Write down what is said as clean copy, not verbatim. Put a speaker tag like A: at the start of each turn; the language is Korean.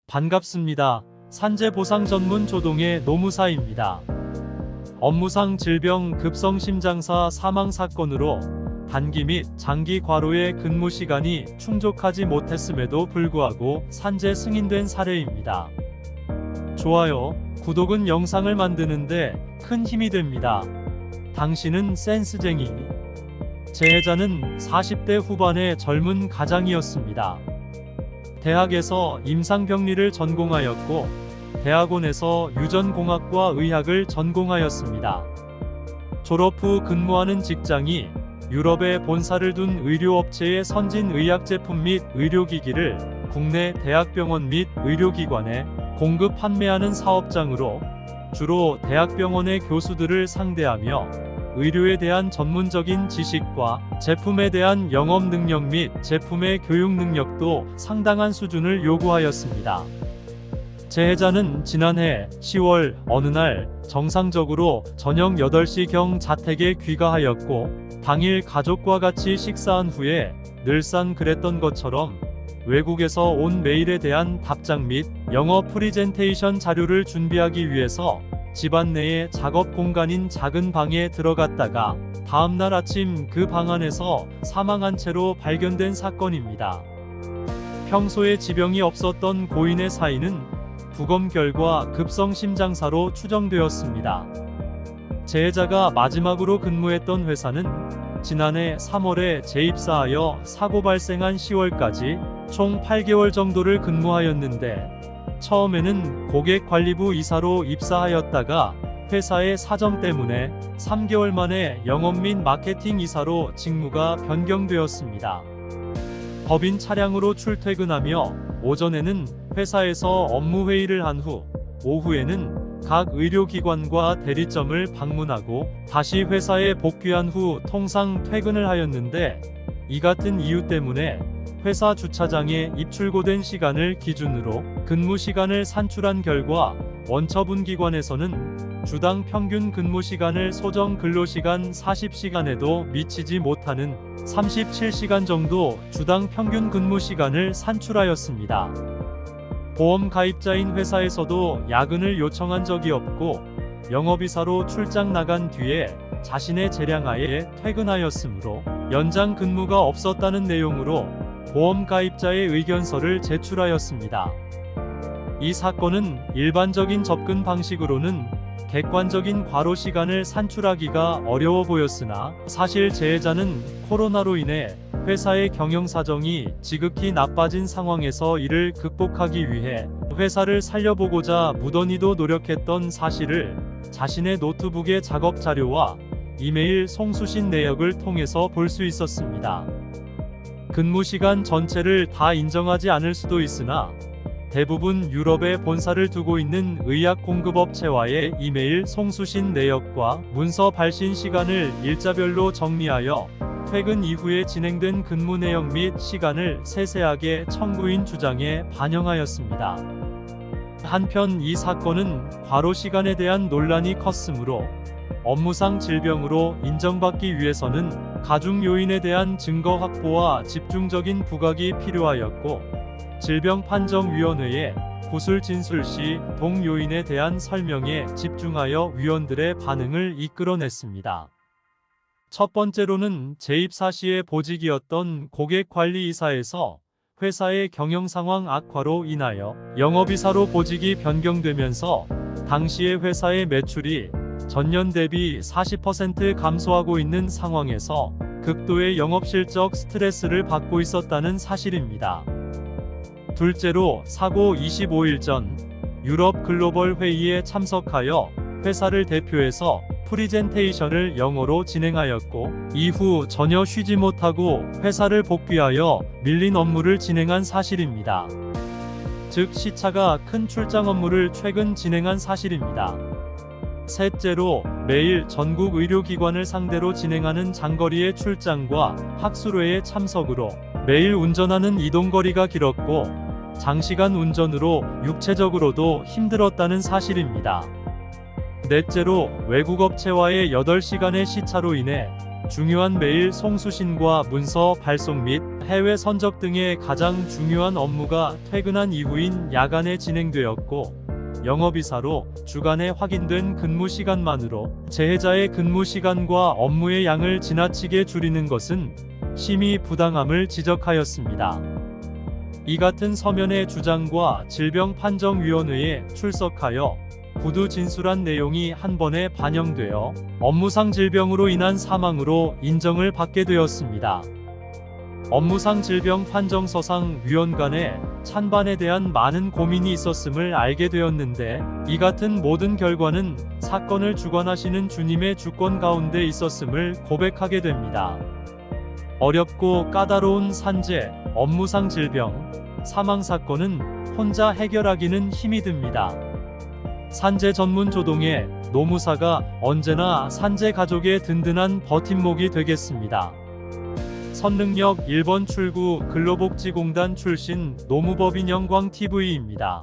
A: 반갑습니다. 산재보상 전문 조동의 노무사입니다. 업무상 질병 급성심장사 사망 사건으로 단기 및 장기 과로의 근무 시간이 충족하지 못했음에도 불구하고 산재 승인된 사례입니다. 좋아요, 구독은 영상을 만드는데 큰 힘이 됩니다. 당신은 센스쟁이. 재해자는 40대 후반의 젊은 가장이었습니다. 대학에서 임상병리를 전공하였고 대학원에서 유전공학과 의학을 전공하였습니다. 졸업 후 근무하는 직장이 유럽에 본사를 둔 의료업체의 선진 의약제품 및 의료기기를 국내 대학병원 및 의료기관에 공급 판매하는 사업장으로 주로 대학병원의 교수들을 상대하며 의료에 대한 전문적인 지식과 제품에 대한 영업 능력 및 제품의 교육 능력도 상당한 수준을 요구하였습니다. 재해자는 지난해 10월 어느 날 정상적으로 저녁 8시경 자택에 귀가하였고 당일 가족과 같이 식사한 후에 늘상 그랬던 것처럼 외국에서 온 메일에 대한 답장 및 영어 프리젠테이션 자료를 준비하기 위해서 집안 내의 작업 공간인 작은 방에 들어갔다가 다음날 아침 그 방 안에서 사망한 채로 발견된 사건입니다. 평소에 지병이 없었던 고인의 사인은 부검 결과 급성심장사로 추정되었습니다. 재해자가 마지막으로 근무했던 회사는 지난해 3월에 재입사하여 사고 발생한 10월까지 총 8개월 정도를 근무하였는데 처음에는 고객관리부 이사로 입사하였다가 회사의 사정 때문에 3개월 만에 영업 및 마케팅 이사로 직무가 변경되었습니다. 법인 차량으로 출퇴근하며 오전에는 회사에서 업무 회의를 한 후 오후에는 각 의료기관과 대리점을 방문하고 다시 회사에 복귀한 후 통상 퇴근을 하였는데 이 같은 이유 때문에 회사 주차장에 입출고된 시간을 기준으로 근무 시간을 산출한 결과 원처분기관에서는 주당 평균 근무 시간을 소정 근로시간 40시간에도 미치지 못하는 37시간 정도 주당 평균 근무 시간을 산출하였습니다. 보험 가입자인 회사에서도 야근을 요청한 적이 없고 영업이사로 출장 나간 뒤에 자신의 재량하에 퇴근하였으므로 연장 근무가 없었다는 내용으로 보험 가입자의 의견서를 제출하였습니다. 이 사건은 일반적인 접근 방식으로는 객관적인 과로 시간을 산출하기가 어려워 보였으나 사실 재해자는 코로나로 인해 회사의 경영 사정이 지극히 나빠진 상황에서 이를 극복하기 위해 회사를 살려보고자 무던히도 노력했던 사실을 자신의 노트북의 작업 자료와 이메일 송수신 내역을 통해서 볼 수 있었습니다. 근무 시간 전체를 다 인정하지 않을 수도 있으나 대부분 유럽에 본사를 두고 있는 의약 공급업체와의 이메일 송수신 내역과 문서 발신 시간을 일자별로 정리하여 퇴근 이후에 진행된 근무 내용 및 시간을 세세하게 청구인 주장에 반영하였습니다. 한편 이 사건은 과로 시간에 대한 논란이 컸으므로 업무상 질병으로 인정받기 위해서는 가중 요인에 대한 증거 확보와 집중적인 부각이 필요하였고 질병판정위원회에 구술 진술 시 동요인에 대한 설명에 집중하여 위원들의 반응을 이끌어냈습니다. 첫 번째로는 재입사 시의 보직이었던 고객관리이사에서 회사의 경영 상황 악화로 인하여 영업이사로 보직이 변경되면서 당시의 회사의 매출이 전년 대비 40% 감소하고 있는 상황에서 극도의 영업실적 스트레스를 받고 있었다는 사실입니다. 둘째로 사고 25일 전 유럽 글로벌 회의에 참석하여 회사를 대표해서 프리젠테이션을 영어로 진행하였고 이후 전혀 쉬지 못하고 회사를 복귀하여 밀린 업무를 진행한 사실입니다. 즉 시차가 큰 출장 업무를 최근 진행한 사실입니다. 셋째로 매일 전국 의료기관을 상대로 진행하는 장거리의 출장과 학술회의 참석으로 매일 운전하는 이동거리가 길었고 장시간 운전으로 육체적으로도 힘들었다는 사실입니다. 넷째로 외국업체와의 8시간의 시차로 인해 중요한 메일 송수신과 문서 발송 및 해외 선적 등의 가장 중요한 업무가 퇴근한 이후인 야간에 진행되었고, 영업이사로 주간에 확인된 근무 시간만으로 재해자의 근무 시간과 업무의 양을 지나치게 줄이는 것은 심히 부당함을 지적하였습니다. 이 같은 서면의 주장과 질병판정위원회에 출석하여 구두 진술한 내용이 한 번에 반영되어 업무상 질병으로 인한 사망으로 인정을 받게 되었습니다. 업무상 질병 판정서상 위원 간에 찬반에 대한 많은 고민이 있었음을 알게 되었는데, 이 같은 모든 결과는 사건을 주관하시는 주님의 주권 가운데 있었음을 고백하게 됩니다. 어렵고 까다로운 산재, 업무상 질병, 사망 사건은 혼자 해결하기는 힘이 듭니다. 산재 전문 조동의 노무사가 언제나 산재 가족의 든든한 버팀목이 되겠습니다. 선릉역 1번 출구 근로복지공단 출신 노무법인 영광TV입니다.